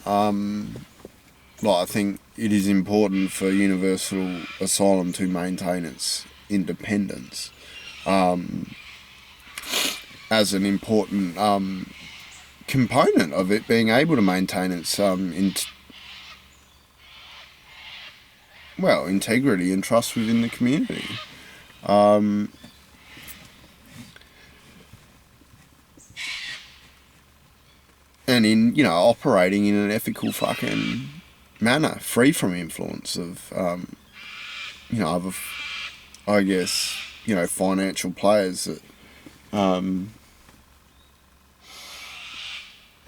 I think it is important for Universal Asylum to maintain its independence as an important component of it being able to maintain its integrity and trust within the community. And in, operating in an ethical fucking manner, free from influence of, other, I guess, financial players that,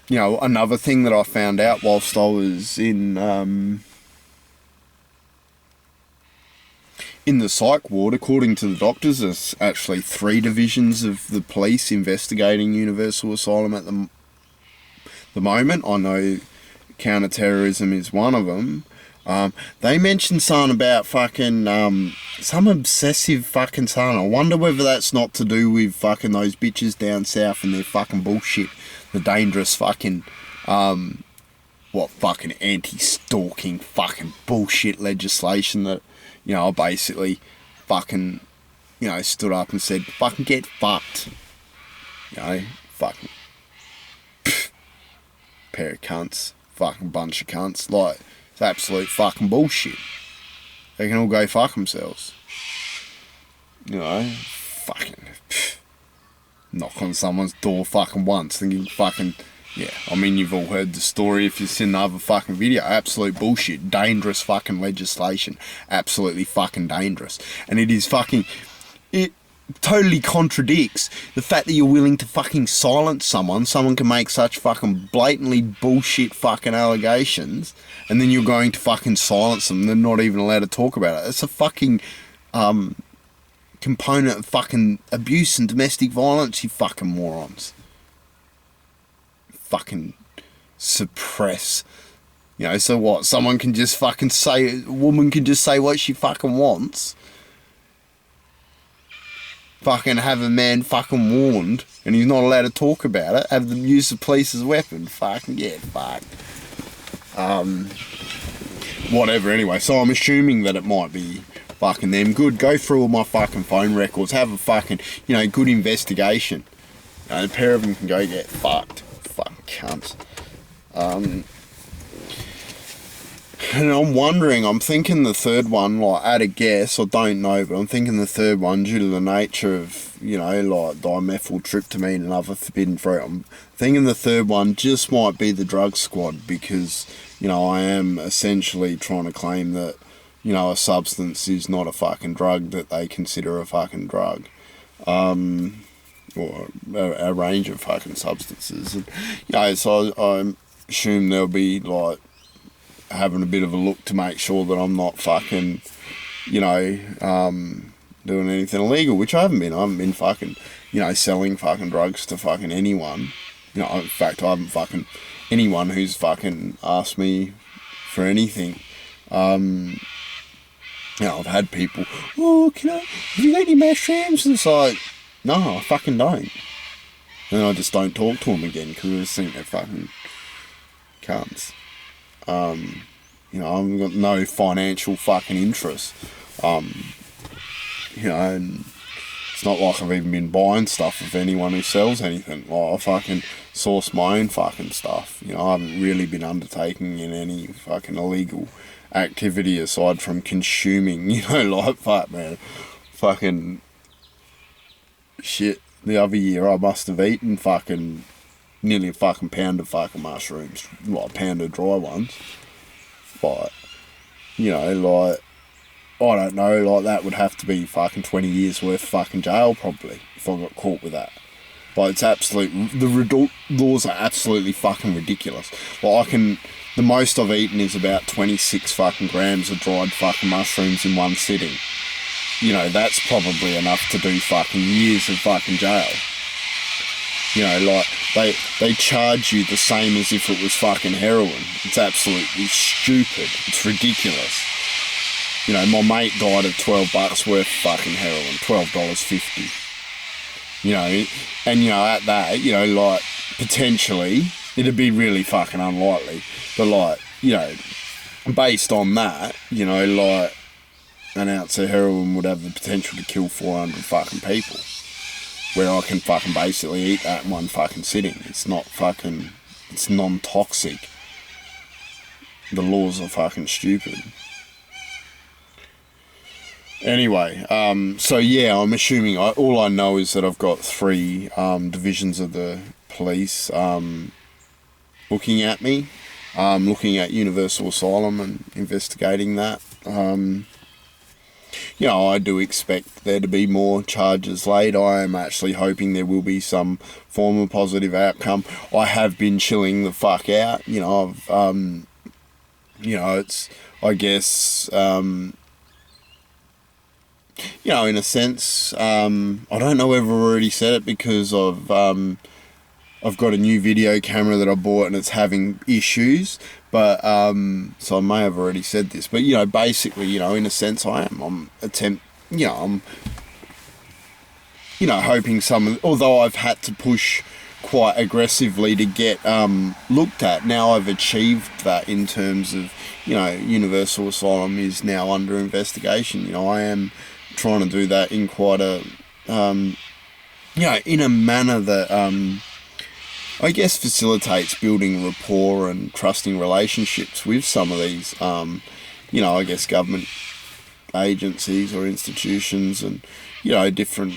another thing that I found out whilst I was in the psych ward, according to the doctors, there's actually 3 divisions of the police investigating Universal Asylum at the moment. I know counter-terrorism is one of them. They mentioned something about fucking, some obsessive fucking something. I wonder whether that's not to do with fucking those bitches down south and their fucking bullshit. The dangerous fucking, fucking anti-stalking fucking bullshit legislation that, basically fucking, stood up and said, fucking get fucked. Fucking pair of cunts. Fucking bunch of cunts. Like, it's absolute fucking bullshit. They can all go fuck themselves. Fucking knock on someone's door fucking once, thinking fucking, you've all heard the story if you've seen the other fucking video. Absolute bullshit. Dangerous fucking legislation. Absolutely fucking dangerous. And it is fucking, it totally contradicts the fact that you're willing to fucking silence someone. Someone can make such fucking blatantly bullshit fucking allegations, and then you're going to fucking silence them. They're not even allowed to talk about it. It's a fucking component of fucking abuse and domestic violence, you fucking morons. Fucking suppress. So what? Someone can just fucking say, a woman can just say what she fucking wants. Fucking have a man fucking warned, and he's not allowed to talk about it. Have them use the police as a weapon. Fucking get fucked. Whatever, anyway. So I'm assuming that it might be fucking them. Good. Go through all my fucking phone records. Have a fucking, good investigation. A pair of them can go get fucked. Fucking cunts. And I'm wondering, I'm thinking the third one, at a guess, I don't know, but I'm thinking the third one, due to the nature of, dimethyltryptamine and other forbidden fruit, I'm thinking the third one just might be the drug squad, because, I am essentially trying to claim that, a substance is not a fucking drug that they consider a fucking drug. Or a range of fucking substances. And, so I assume there'll be, having a bit of a look to make sure that I'm not fucking, doing anything illegal, which I haven't been. I haven't been fucking, selling fucking drugs to fucking anyone. In fact, I haven't fucking anyone who's fucking asked me for anything. I've had people, have you got any mushrooms? And it's like, no, I fucking don't. And I just don't talk to them again, because I just think they're fucking cunts. I've got no financial fucking interest. And it's not like I've even been buying stuff of anyone who sells anything. I fucking source my own fucking stuff. I haven't really been undertaking in any fucking illegal activity aside from consuming, fuck, man. Fucking shit. The other year I must have eaten fucking nearly a fucking pound of fucking mushrooms, a pound of dry ones. But, I don't know, that would have to be fucking 20 years worth of fucking jail probably, if I got caught with that. It's the laws are absolutely fucking ridiculous. The most I've eaten is about 26 fucking grams of dried fucking mushrooms in one sitting. That's probably enough to do fucking years of fucking jail. They charge you the same as if it was fucking heroin. It's absolutely stupid. It's ridiculous. My mate died of $12 worth of fucking heroin. $12.50. And at that, potentially, it'd be really fucking unlikely. But like, you know, based on that, you know, like an ounce of heroin would have the potential to kill 400 fucking people. Where I can fucking basically eat that in one fucking sitting. It's not fucking, it's non-toxic. The laws are fucking stupid. Anyway, so yeah, I'm assuming, all I know is that I've got 3 divisions of the police looking at me, looking at Universal Asylum and investigating that. You know, I do expect there to be more charges laid. I am actually hoping there will be some form of positive outcome. I have been chilling the fuck out. You know, I've, you know, it's, I guess, you know, in a sense, I don't know whether I've already said it because I've got a new video camera that I bought and it's having issues, but, so I may have already said this, but, you know, basically, you know, in a sense I'm hoping although I've had to push quite aggressively to get, looked at, now I've achieved that in terms of, you know, Universal Asylum is now under investigation. You know, I am trying to do that in quite a, you know, in a manner that, I guess facilitates building rapport and trusting relationships with some of these, you know, I guess government agencies or institutions and, you know, different,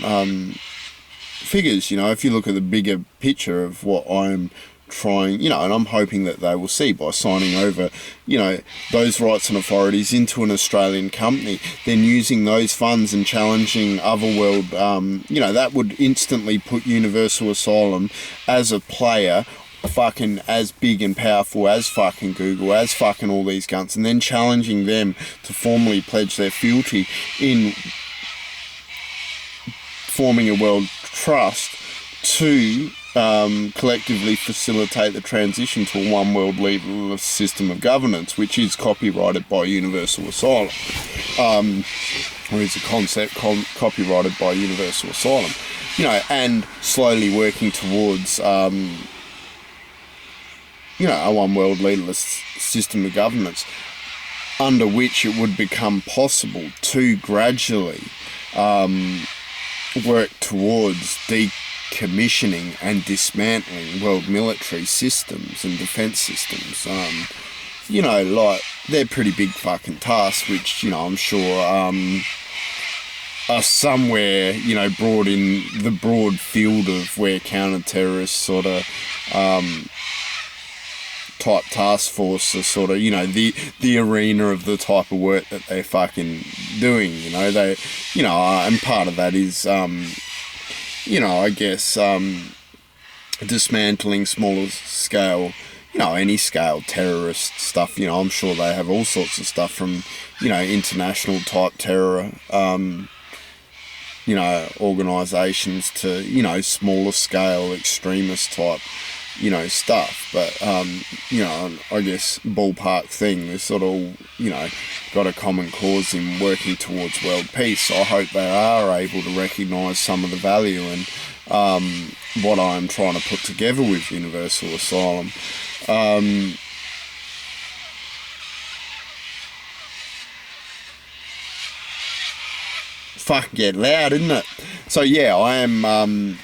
figures. You know, if you look at the bigger picture of what I'm trying, you know, and I'm hoping that they will see by signing over, you know, those rights and authorities into an Australian company, then using those funds and challenging otherworld, you know, that would instantly put Universal Asylum as a player fucking as big and powerful as fucking Google, as fucking all these cunts, and then challenging them to formally pledge their fealty in forming a world trust to collectively facilitate the transition to a one world legalist system of governance, which is copyrighted by Universal Asylum, or is a concept copyrighted by Universal Asylum, you know, and slowly working towards, you know, a one world legalist system of governance, under which it would become possible to gradually work towards decommissioning and dismantling world military systems and defence systems. You know, like, they're pretty big fucking tasks, which, you know, I'm sure are somewhere, you know, broad in the broad field of where counter-terrorist sort of type task force are sort of, you know, the arena of the type of work that they're fucking doing, you know. They, you know, and part of that is, you know, I guess, dismantling smaller scale, you know, any scale terrorist stuff. You know, I'm sure they have all sorts of stuff from, you know, international type terror, you know, organisations to, you know, smaller scale extremist type, you know, stuff. But, you know, I guess ballpark thing, they're sort of, you know, got a common cause in working towards world peace. So I hope they are able to recognise some of the value and what I'm trying to put together with Universal Asylum. Fucking get loud, isn't it? So yeah, I am,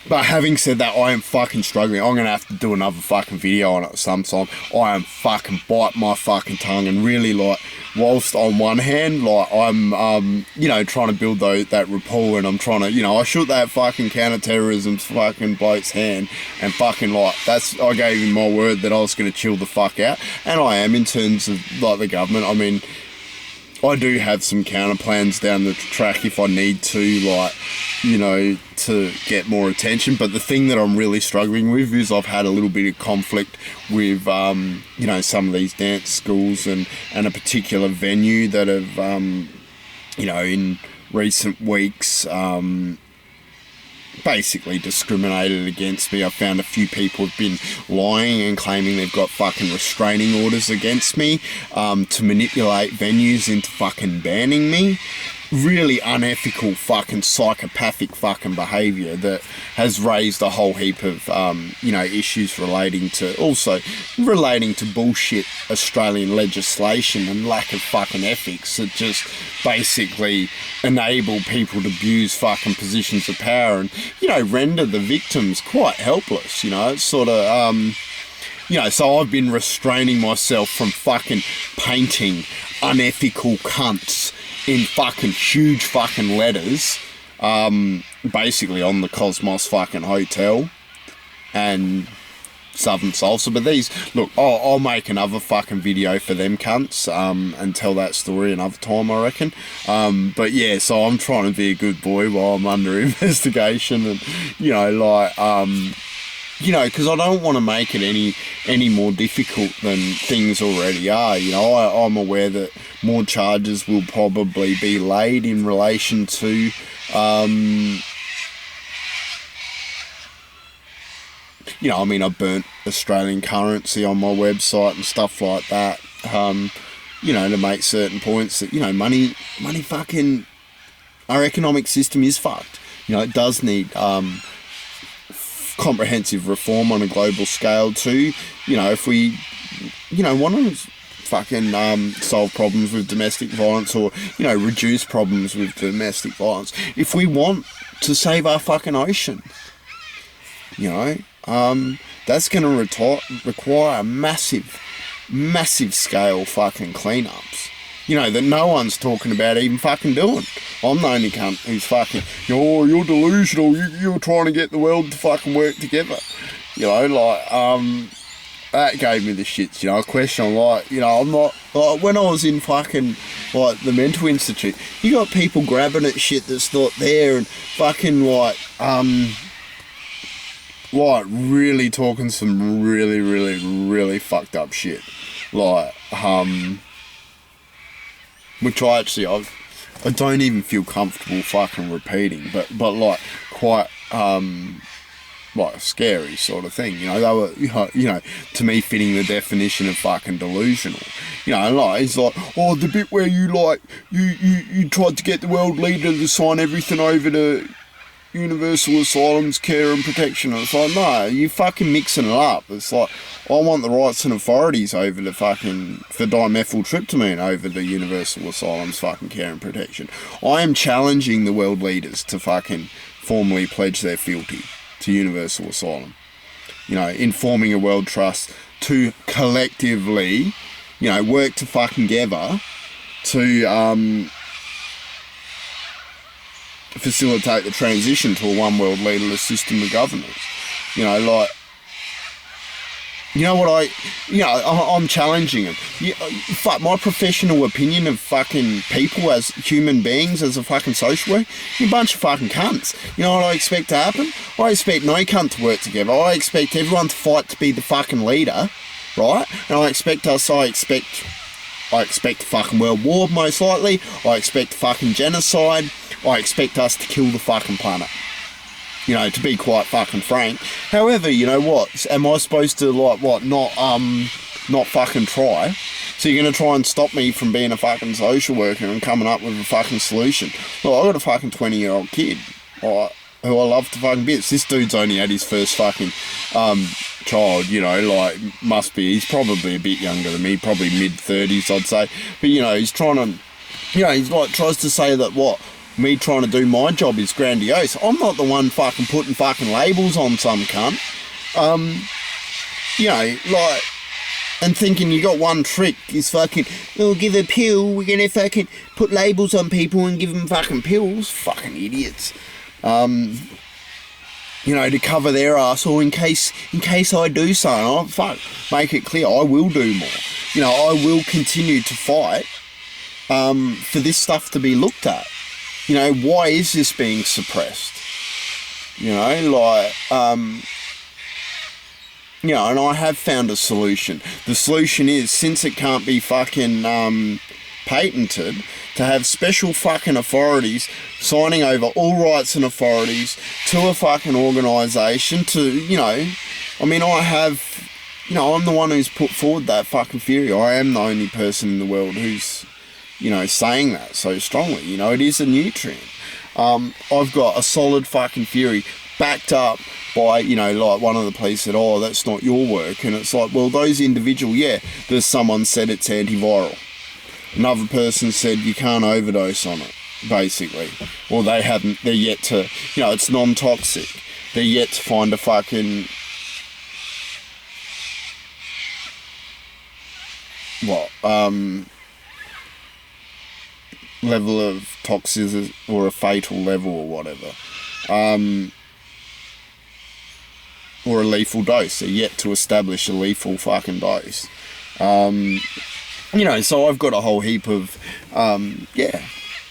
but having said that, I am fucking struggling. I'm going to have to do another fucking video on it sometime. I am fucking biting my fucking tongue and really, like, whilst on one hand, like, I'm, you know, trying to build that rapport, and I'm trying to, you know, I shook that fucking counter-terrorism fucking bloke's hand and fucking, like, I gave him my word that I was going to chill the fuck out. And I am, in terms of, like, the government. I mean, I do have some counter plans down the track if I need to, like, you know, to get more attention. But the thing that I'm really struggling with is I've had a little bit of conflict with, you know, some of these dance schools and a particular venue that have, you know, in recent weeks, basically discriminated against me. I found a few people have been lying and claiming they've got fucking restraining orders against me, to manipulate venues into fucking banning me. really unethical fucking psychopathic fucking behaviour that has raised a whole heap of issues relating to bullshit Australian legislation and lack of fucking ethics that just basically enable people to abuse fucking positions of power and render the victims quite helpless. It's sort of so I've been restraining myself from fucking painting unethical cunts in fucking huge fucking letters, basically on the Cosmos fucking hotel and Southern Salsa. But these, look, I'll make another fucking video for them cunts, and tell that story another time, I reckon. But yeah, so I'm trying to be a good boy while I'm under investigation, and because I don't want to make it any more difficult than things already are. I'm aware that more charges will probably be laid in relation to, I burnt Australian currency on my website and stuff like that, to make certain points that, money fucking, our economic system is fucked. It does need, comprehensive reform on a global scale too. If we want to fucking solve problems with domestic violence, or reduce problems with domestic violence, if we want to save our fucking ocean, that's going to require massive scale fucking cleanups, that no one's talking about even fucking doing. I'm the only cunt who's fucking, you're delusional, you're trying to get the world to fucking work together. That gave me the shits, a question. I'm I'm not, when I was in fucking, the mental institute, you got people grabbing at shit that's not there and fucking, really talking some really, really, really fucked up shit. Which I don't even feel comfortable fucking repeating, but quite a scary sort of thing. They were to me fitting the definition of fucking delusional. It's the bit where you tried to get the world leader to sign everything over to Universal Asylum's care and protection. And it's no, you fucking mixing it up. It's I want the rights and authorities over the fucking, for dimethyltryptamine over the Universal Asylum's fucking care and protection. I am challenging the world leaders to fucking formally pledge their fealty to Universal Asylum. Informing a world trust to collectively, work to fucking together to, facilitate the transition to a one world leaderless system of governance. I'm challenging it. Fuck, my professional opinion of fucking people as human beings, as a fucking social worker, you're a bunch of fucking cunts. You know what I expect to happen? I expect no cunt to work together. I expect everyone to fight to be the fucking leader, right? And I expect fucking world war, most likely. I expect fucking genocide. I expect us to kill the fucking planet. To be quite fucking frank. However, what? Am I supposed to, not fucking try? So you're going to try and stop me from being a fucking social worker and coming up with a fucking solution? Well, I got a fucking 20-year-old kid, right, who I love to fucking bits. This dude's only had his first fucking child, he's probably a bit younger than me, probably mid-30s, I'd say. But, he's trying to, tries to say that me trying to do my job is grandiose. I'm not the one fucking putting fucking labels on some cunt. And thinking you got one trick is fucking, we'll give a pill, we're gonna fucking put labels on people and give them fucking pills. Fucking idiots. To cover their ass, or in case I do something, make it clear, I will do more. I will continue to fight for this stuff to be looked at. Why is this being suppressed? And I have found a solution. The solution is, since it can't be fucking patented, to have special fucking authorities signing over all rights and authorities to a fucking organisation to, I'm the one who's put forward that fucking theory. I am the only person in the world who's saying that so strongly. It is a nutrient. I've got a solid fucking theory backed up by, like one of the police said, oh, that's not your work. And it's like, well, those individual, there's someone said it's antiviral. Another person said you can't overdose on it, basically. Or they're yet to, it's non-toxic. They're yet to find a fucking, level of toxicity or a fatal level or whatever. Or a lethal dose. They're yet to establish a lethal fucking dose. So I've got a whole heap of,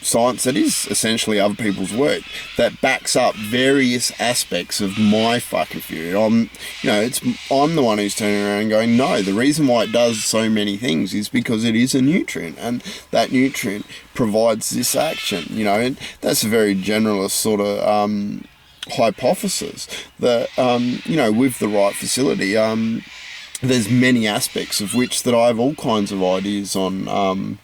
science that is essentially other people's work that backs up various aspects of my fucking theory. I'm the one who's turning around and going, no, the reason why it does so many things is because it is a nutrient, and that nutrient provides this action, and that's a very generalist sort of, hypothesis that, with the right facility, there's many aspects of which that I have all kinds of ideas on,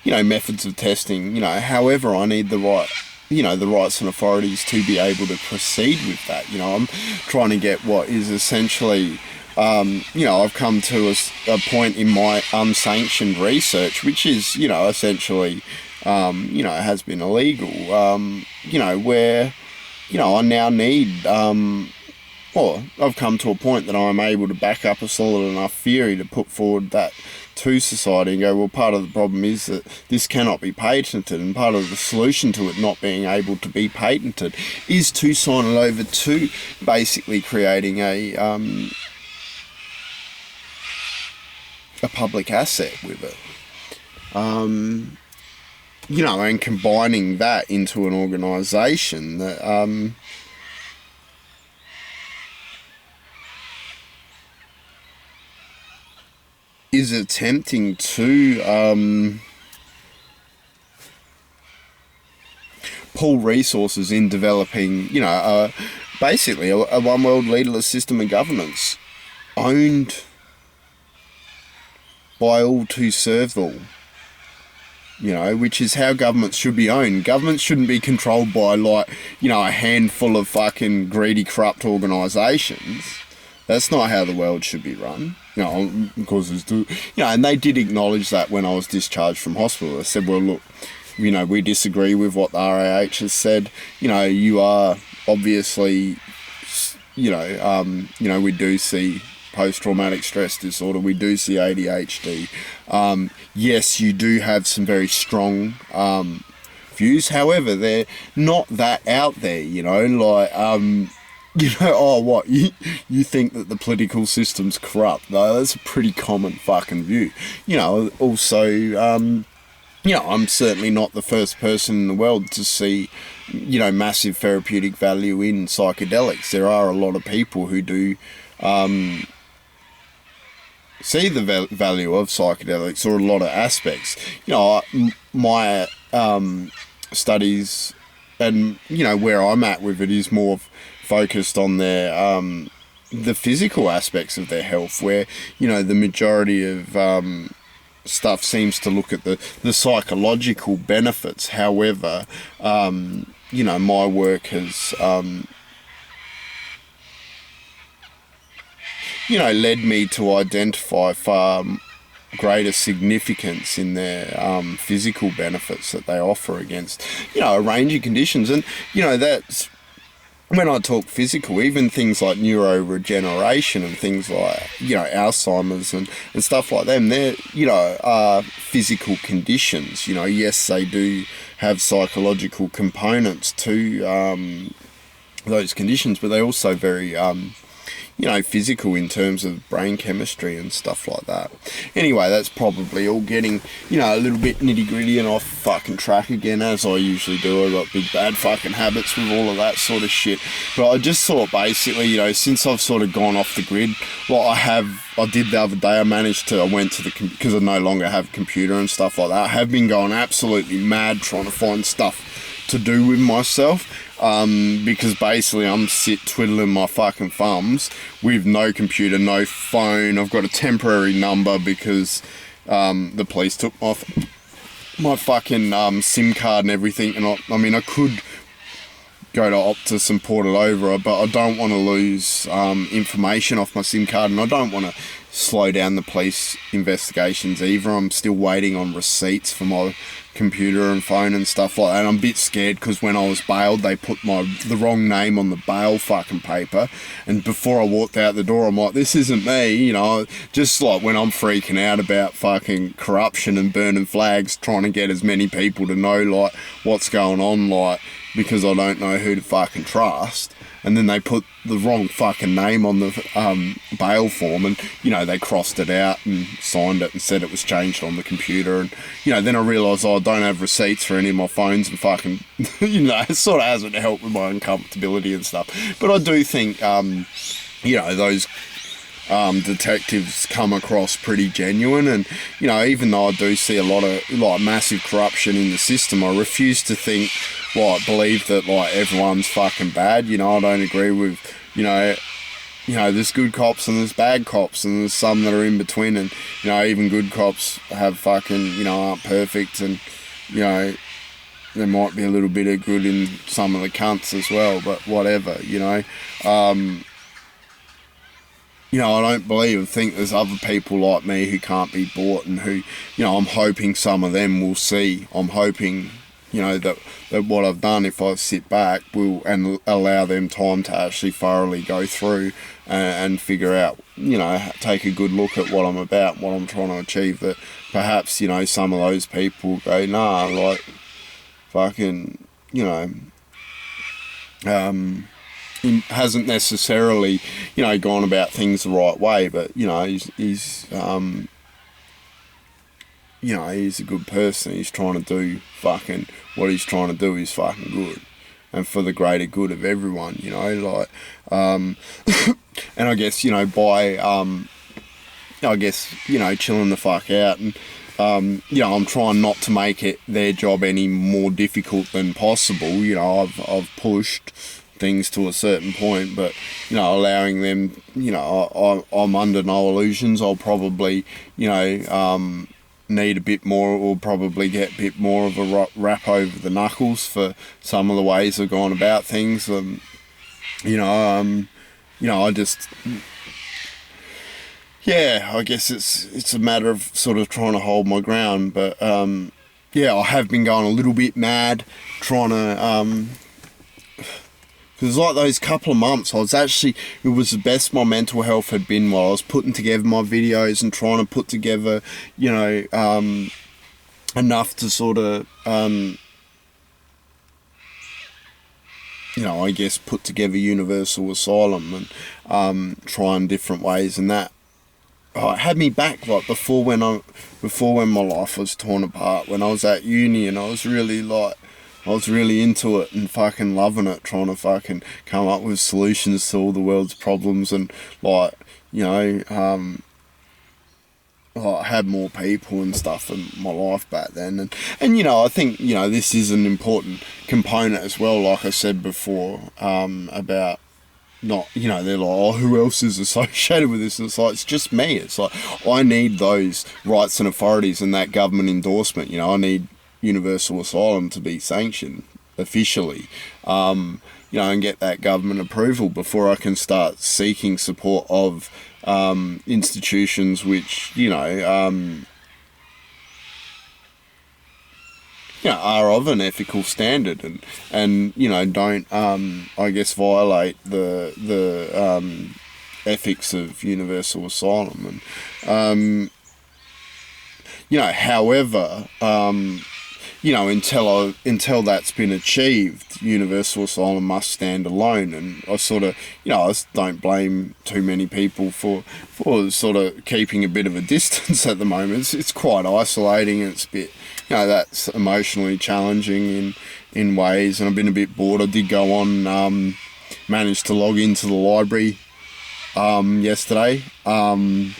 methods of testing, however I need the rights and authorities to be able to proceed with that. I'm trying to get what is essentially, I've come to a point in my unsanctioned research, which is, essentially, has been illegal, where, I now need, I've come to a point that I'm able to back up a solid enough theory to put forward that to society and go, well, part of the problem is that this cannot be patented, and part of the solution to it not being able to be patented is to sign it over to basically creating a public asset with it. And combining that into an organisation that, is attempting to pull resources in developing, basically a one world leaderless system of governance owned by all to serve all. Which is how governments should be owned. Governments shouldn't be controlled by, a handful of fucking greedy, corrupt organisations. That's not how the world should be run. Because and they did acknowledge that when I was discharged from hospital. They said, well, look, we disagree with what the RAH has said. You are obviously, we do see post-traumatic stress disorder. We do see ADHD. Yes, you do have some very strong views. However, they're not that out there, oh, what, you think that the political system's corrupt? No, that's a pretty common fucking view. Also, I'm certainly not the first person in the world to see, massive therapeutic value in psychedelics. There are a lot of people who do see the value of psychedelics, or a lot of aspects. My studies and, where I'm at with it is more focused on their the physical aspects of their health, where the majority of stuff seems to look at the psychological benefits. However, my work has led me to identify far greater significance in their physical benefits that they offer against a range of conditions. And that's when I talk physical, even things like neuroregeneration and things like, Alzheimer's and stuff like them, they're, are physical conditions. Yes, they do have psychological components to those conditions, but they're also very, physical in terms of brain chemistry and stuff like that. Anyway, that's probably all getting, a little bit nitty gritty and off fucking track again, as I usually do. I've got big bad fucking habits with all of that sort of shit. But I just thought basically, since I've sort of gone off the grid, I did the other day, I went to because I no longer have a computer and stuff like that. I have been going absolutely mad trying to find stuff to do with myself. Because basically I'm twiddling my fucking thumbs with no computer, no phone. I've got a temporary number because the police took my my fucking SIM card and everything, and I mean I could go to Optus and port it over, but I don't want to lose information off my SIM card, and I don't want to slow down the police investigations either. I'm still waiting on receipts for my computer and phone and stuff like that, and I'm a bit scared because when I was bailed they put the wrong name on the bail fucking paper, and before I walked out the door I'm like, this isn't me, you know, just like when I'm freaking out about fucking corruption and burning flags, trying to get as many people to know like what's going on, like, because I don't know who to fucking trust. And then they put the wrong fucking name on the bail form, and, you know, they crossed it out and signed it and said it was changed on the computer. And, you know, then I realised, I don't have receipts for any of my phones and fucking, you know, it sort of hasn't helped with my uncomfortability and stuff. But I do think, you know, those detectives come across pretty genuine, and, you know, even though I do see a lot of like massive corruption in the system, I refuse to believe that like everyone's fucking bad. You know, I don't agree with, you know, there's good cops and there's bad cops, and there's some that are in between, and, you know, even good cops have fucking, you know, aren't perfect, and, you know, there might be a little bit of good in some of the cunts as well, but whatever, you know. You know, I don't think there's other people like me who can't be bought, and who, you know, I'm hoping some of them will see. I'm hoping, you know, that what I've done, if I sit back, will and allow them time to actually thoroughly go through and figure out, you know, take a good look at what I'm about, what I'm trying to achieve, that perhaps, you know, some of those people go, nah, like, fucking, you know, he hasn't necessarily, you know, gone about things the right way, but, you know, he's you know, he's a good person. He's trying to do fucking, what he's trying to do is fucking good, and for the greater good of everyone, you know, like, and I guess, you know, by, I guess, you know, chilling the fuck out, and, you know, I'm trying not to make it their job any more difficult than possible. You know, I've pushed things to a certain point, but, you know, allowing them, you know, I'm under no illusions. I'll probably, you know, need a bit more, or probably get a bit more of a rap over the knuckles for some of the ways I've gone about things. You know, I just, yeah, I guess it's a matter of sort of trying to hold my ground, but, yeah, I have been going a little bit mad, trying to, because like those couple of months, it was the best my mental health had been while I was putting together my videos and trying to put together, you know, enough to sort of, you know, I guess put together Universal Asylum and trying different ways, and that it had me back like before when my life was torn apart, when I was at uni, and I was really into it and fucking loving it, trying to fucking come up with solutions to all the world's problems, and, like, you know, I had more people and stuff in my life back then, and you know, I think, you know, this is an important component as well, like I said before, about not, you know, they're like, oh, who else is associated with this? And it's like, it's just me. It's like, I need those rights and authorities and that government endorsement. You know, I need Universal Asylum to be sanctioned officially, you know, and get that government approval before I can start seeking support of institutions which, you know, are of an ethical standard, and you know, don't I guess violate the ethics of Universal Asylum, and you know, however, you know, until that's been achieved, Universal Asylum must stand alone. And I sort of, you know, I just don't blame too many people for sort of keeping a bit of a distance at the moment. It's quite isolating, and it's a bit, you know, that's emotionally challenging in ways, and I've been a bit bored. I did go on, managed to log into the library yesterday, and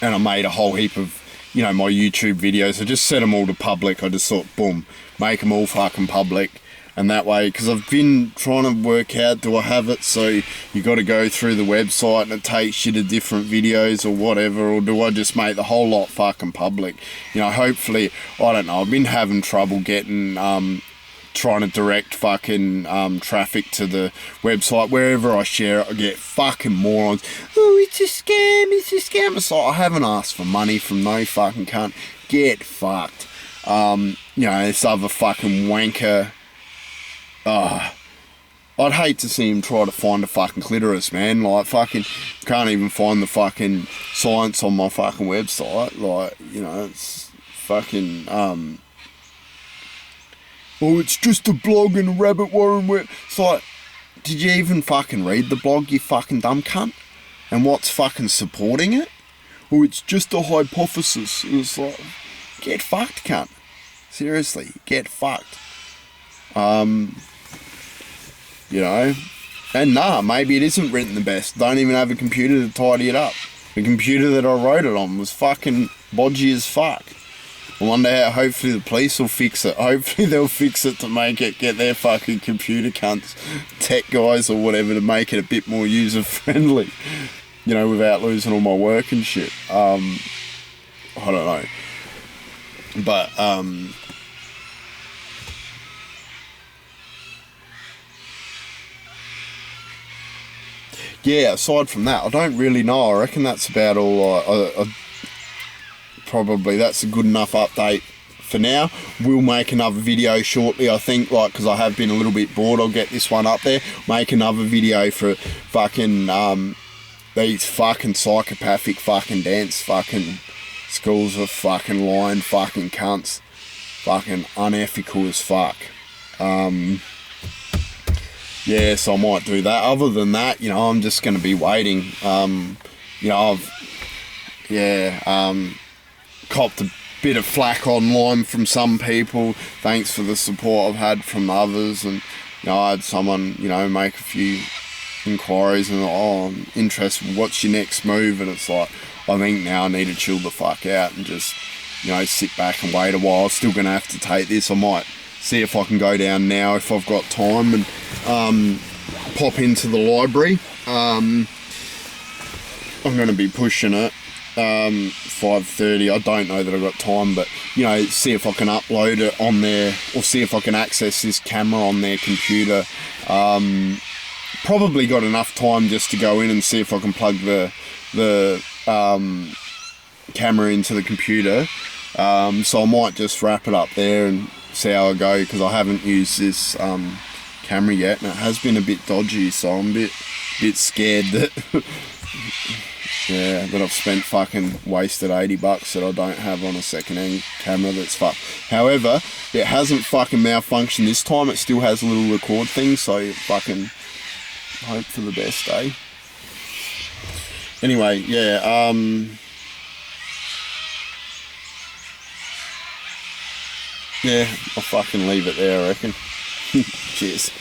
I made a whole heap of, you know, my YouTube videos. I just set them all to public. I just thought, boom, make them all fucking public, and that way, because I've been trying to work out, do I have it so you got to go through the website and it takes you to different videos or whatever, or do I just make the whole lot fucking public? You know, hopefully, I don't know, I've been having trouble getting trying to direct fucking traffic to the website. Wherever I share it, I get fucking morons. Oh, it's a scam, it's a scam. It's like, I haven't asked for money from no fucking cunt. Get fucked. You know, this other fucking wanker. I'd hate to see him try to find a fucking clitoris, man. Like, fucking can't even find the fucking science on my fucking website. Like, you know, it's fucking oh, it's just a blog and a rabbit warren where... It's like, did you even fucking read the blog, you fucking dumb cunt? And what's fucking supporting it? Oh, it's just a hypothesis. It's like, get fucked, cunt. Seriously, get fucked. You know? And nah, maybe it isn't written the best. Don't even have a computer to tidy it up. The computer that I wrote it on was fucking bodgy as fuck. I wonder how, hopefully the police will fix it. Hopefully they'll fix it to make it, get their fucking computer cunts, tech guys or whatever, to make it a bit more user friendly. You know, without losing all my work and shit. I don't know. But, yeah, aside from that, I don't really know. I reckon that's about all probably that's a good enough update for now. We'll make another video shortly, I think, like, because I have been a little bit bored. I'll get this one up there, make another video for fucking these fucking psychopathic fucking dance fucking schools of fucking lying fucking cunts, fucking unethical as fuck. Yeah, so I might do that. Other than that, you know, I'm just going to be waiting. You know, copped a bit of flack online from some people. Thanks for the support I've had from others. And, you know, I had someone, you know, make a few inquiries and, oh, I'm interested, what's your next move? And it's like, I think now I need to chill the fuck out and just, you know, sit back and wait a while. Still going to have to take this. I might see if I can go down now if I've got time and pop into the library. I'm going to be pushing it 5:30. I don't know that I've got time, but, you know, see if I can upload it on there, or see if I can access this camera on their computer. Probably got enough time just to go in and see if I can plug the camera into the computer. So I might just wrap it up there and see how I go, because I haven't used this camera yet, and it has been a bit dodgy, so I'm a bit scared that yeah, that I've spent fucking wasted $80 that I don't have on a second-hand camera that's fucked. However, it hasn't fucking malfunctioned this time. It still has a little record thing, so fucking hope for the best, eh? Anyway, yeah, yeah, I'll fucking leave it there, I reckon. Cheers.